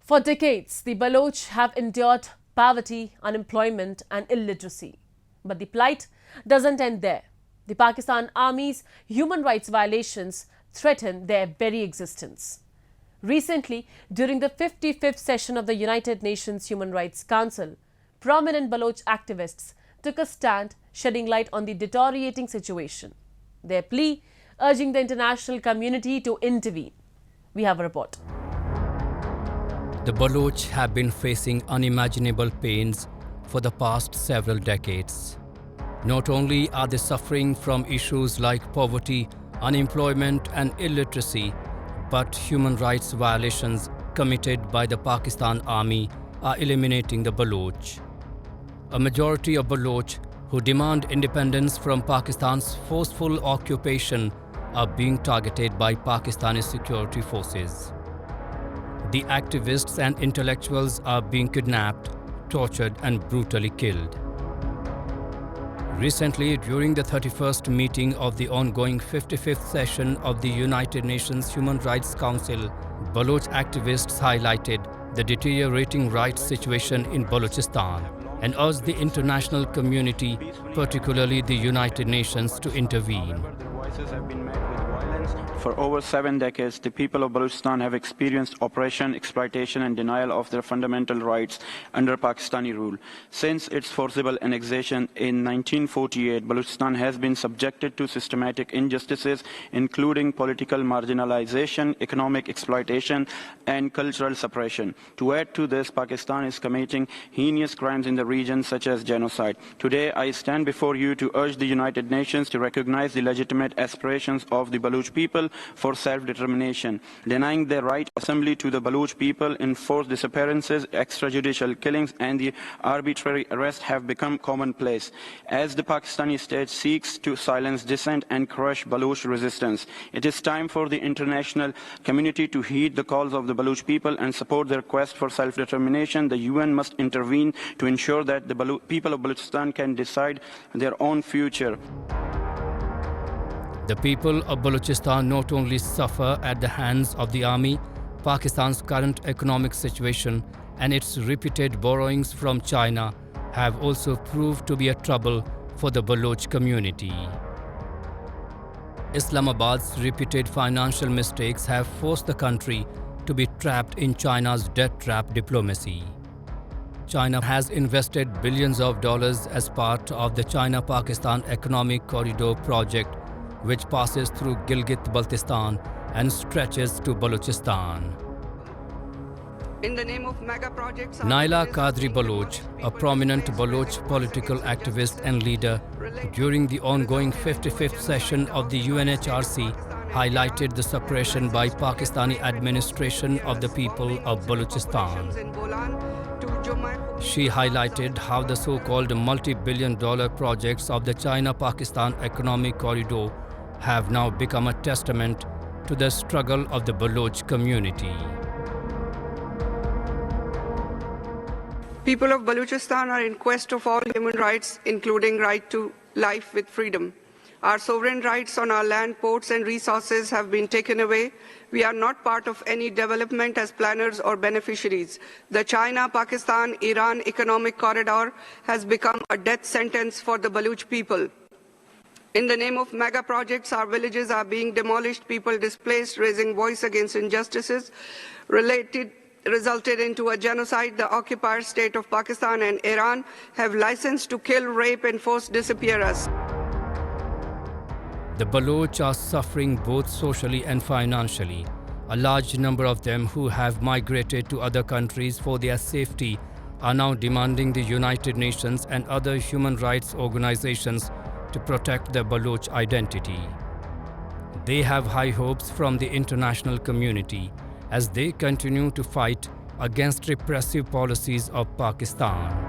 For decades, the Baloch have endured poverty, unemployment and illiteracy. But the plight doesn't end there. The Pakistan Army's human rights violations threaten their very existence. Recently, during the 55th session of the United Nations Human Rights Council, prominent Baloch activists took a stand, shedding light on the deteriorating situation. Their plea urging the international community to intervene. We have a report. The Baloch have been facing unimaginable pains for the past several decades. Not only are they suffering from issues like poverty, unemployment and illiteracy, but human rights violations committed by the Pakistan Army are eliminating the Baloch. A majority of Baloch who demand independence from Pakistan's forceful occupation are being targeted by Pakistani security forces. The activists and intellectuals are being kidnapped, tortured and brutally killed. Recently, during the 31st meeting of the ongoing 55th session of the United Nations Human Rights Council, Baloch activists highlighted the deteriorating rights situation in Balochistan and urged the international community, particularly the United Nations, to intervene. For over 7 decades, the people of Balochistan have experienced oppression, exploitation and denial of their fundamental rights under Pakistani rule. Since its forcible annexation in 1948, Balochistan has been subjected to systematic injustices, including political marginalization, economic exploitation and cultural suppression. To add to this, Pakistan is committing heinous crimes in the region such as genocide. Today, I stand before you to urge the United Nations to recognize the legitimate aspirations of the Baloch people for self-determination. Denying their right of assembly to the Baloch people, enforced disappearances, extrajudicial killings and the arbitrary arrest have become commonplace. As the Pakistani state seeks to silence dissent and crush Baloch resistance, it is time for the international community to heed the calls of the Baloch people and support their quest for self-determination. The UN must intervene to ensure that the people of Balochistan can decide their own future. The people of Balochistan not only suffer at the hands of the army, Pakistan's current economic situation and its repeated borrowings from China have also proved to be a trouble for the Baloch community. Islamabad's repeated financial mistakes have forced the country to be trapped in China's debt trap diplomacy. China has invested billions of dollars as part of the China-Pakistan Economic Corridor project, which passes through Gilgit-Baltistan and stretches to Balochistan. In the name of mega projects, Naila Qadri Baloch, a prominent Baloch political activist and leader, during the ongoing 55th session of the UNHRC, highlighted the suppression by Pakistani administration of the people of Balochistan. She highlighted how the so-called multi-billion-dollar projects of the China-Pakistan Economic Corridor have now become a testament to the struggle of the Baloch community. People of Balochistan are in quest of all human rights, including right to life with freedom. Our sovereign rights on our land, ports and resources have been taken away. We are not part of any development as planners or beneficiaries. The China-Pakistan-Iran economic corridor has become a death sentence for the Baloch people. In the name of mega projects, our villages are being demolished, people displaced, raising voice against injustices resulted into a genocide. The occupier state of Pakistan and Iran have license to kill, rape and force disappear us. The Baloch are suffering both socially and financially. A large number of them who have migrated to other countries for their safety are now demanding the United Nations and other human rights organizations to protect their Baloch identity. They have high hopes from the international community as they continue to fight against repressive policies of Pakistan.